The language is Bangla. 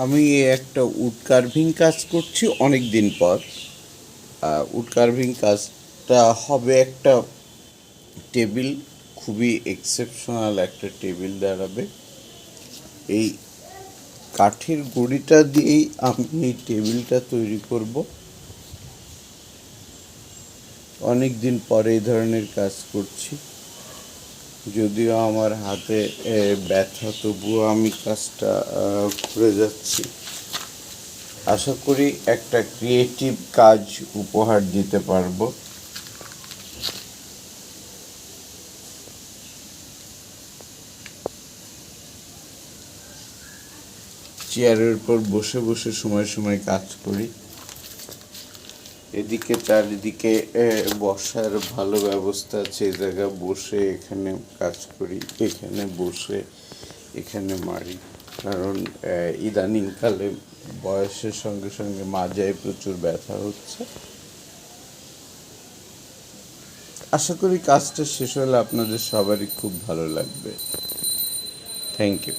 আমি একটা উড কার্ভিং কাজ করছি অনেক দিন পর। উড কার্ভিং কাজটা হবে একটা টেবিল, খুবই এক্সেপশনাল একটা টেবিল দাঁড়াবে। এই কাঠের গুঁড়িটা দিয়েই আমি এই টেবিলটা তৈরি করব। অনেক দিন পরে এই ধরনের কাজ করছি, যদিও আমার হাতে ব্যথা, তবুও আমি কাজটা করে যাচ্ছি। আশা করি একটা ক্রিয়েটিভ কাজ উপহার দিতে পারবো। চেয়ারের উপর বসে বসে সময় সময় কাজ করি। এদিকে চারিদিকে বসার ভালো ব্যবস্থা আছে, এই জায়গায় বসে এখানে কাজ করি, এখানে বসে এখানে মারি। কারণ ইদানিংকালে বয়সের সঙ্গে সঙ্গে মাজায় প্রচুর ব্যথা হচ্ছে। আশা করি কাজটা শেষ হলে আপনাদের সবারই খুব ভালো লাগবে। Thank you.